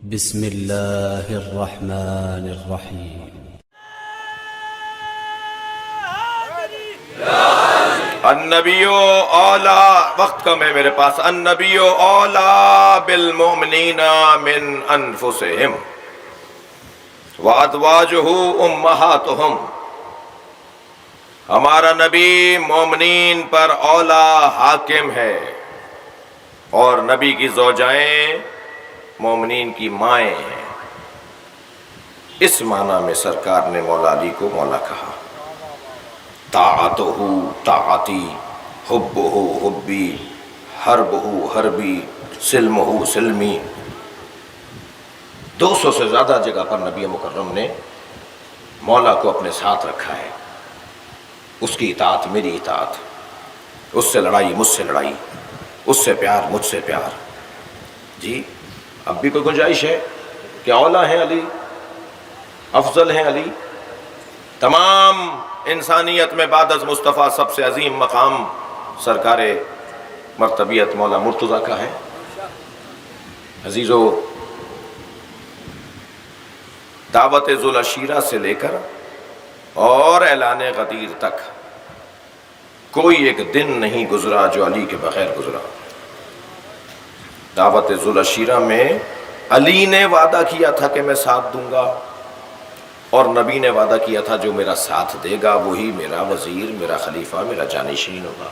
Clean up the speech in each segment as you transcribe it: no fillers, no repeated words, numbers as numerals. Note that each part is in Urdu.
بسم اللہ الرحمن الرحیم۔ النبی اولا، وقت کم ہے میرے پاس، النبی اولا بالمؤمنین من انفسہم وازواجہ امہاتہم۔ ہمارا نبی مومنین پر اولا حاکم ہے اور نبی کی زوجائیں مومنین کی مائیں ہیں۔ اس معنی میں سرکار نے مولا علی کو مولا کہا۔ طاعتہ طاعتی، حبہ حبی، حربہ حربی، سلمہ سلمی۔ 200 سے زیادہ جگہ پر نبی مکرم نے مولا کو اپنے ساتھ رکھا ہے۔ اس کی اطاعت میری اطاعت، اس سے لڑائی مجھ سے لڑائی، اس سے پیار مجھ سے پیار۔ جی اب بھی کوئی گنجائش ہے کہ اولا ہیں علی، افضل ہیں علی؟ تمام انسانیت میں بعد از مصطفیٰ سب سے عظیم مقام سرکار مرتبیت مولا مرتضیٰ کا ہے۔ عزیزو، دعوت ذوالعشیرہ سے لے کر اور اعلان غدیر تک کوئی ایک دن نہیں گزرا جو علی کے بغیر گزرا۔ دعوت ذوالعشیرہ میں علی نے وعدہ کیا تھا کہ میں ساتھ دوں گا، اور نبی نے وعدہ کیا تھا جو میرا ساتھ دے گا وہی میرا وزیر، میرا خلیفہ، میرا جانشین ہوگا۔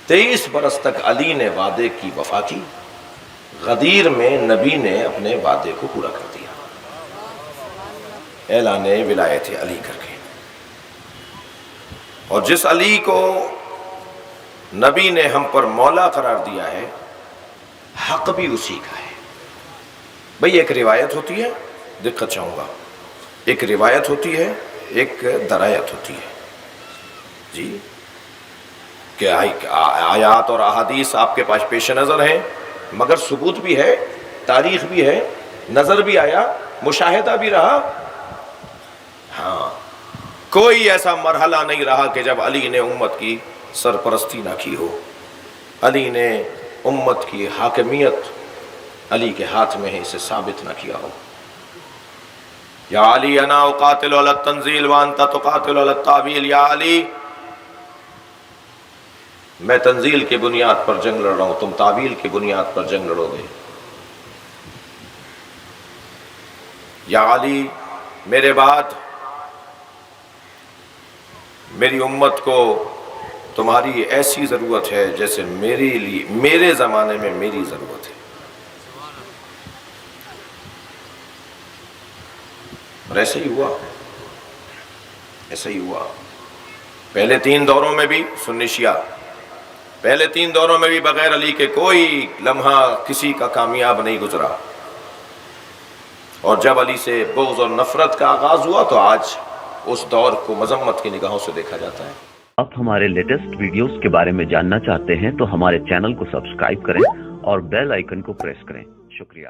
23 برس تک علی نے وعدے کی وفا کی، غدیر میں نبی نے اپنے وعدے کو پورا کر دیا، اعلان ولایت علی کر کے۔ اور جس علی کو نبی نے ہم پر مولا قرار دیا ہے، حق بھی اسی کا ہے۔ بھئی ایک روایت ہوتی ہے، دقت چاہوں گا، ایک روایت ہوتی ہے، ایک درایت ہوتی ہے۔ جی کہ آیات اور احادیث آپ کے پاس پیش نظر ہیں، مگر ثبوت بھی ہے، تاریخ بھی ہے، نظر بھی آیا، مشاہدہ بھی رہا۔ ہاں، کوئی ایسا مرحلہ نہیں رہا کہ جب علی نے امت کی سرپرستی نہ کی ہو، علی نے امت کی حاکمیت علی کے ہاتھ میں ہے اسے ثابت نہ کیا ہو۔ یا علی انا اقاتل علی التنزیل وانت تقاتل علی التاویل۔ یا علی، میں تنزیل کی بنیاد پر جنگ لڑ رہا ہوں، تم تاویل کی بنیاد پر جنگ لڑو گے۔ یا علی، میرے بعد میری امت کو تمہاری ایسی ضرورت ہے جیسے میرے زمانے میں میری ضرورت ہے۔ اور ایسا ہی ہوا، ایسا ہی ہوا۔ پہلے 3 دوروں میں بھی سنی شیعہ، پہلے 3 دوروں میں بھی بغیر علی کے کوئی لمحہ کسی کا کامیاب نہیں گزرا۔ اور جب علی سے بغض اور نفرت کا آغاز ہوا تو آج اس دور کو مذمت کی نگاہوں سے دیکھا جاتا ہے۔ آپ ہمارے لیٹسٹ ویڈیوز کے بارے میں جاننا چاہتے ہیں تو ہمارے چینل کو سبسکرائب کریں اور بیل آئیکن کو پریس کریں۔ شکریہ۔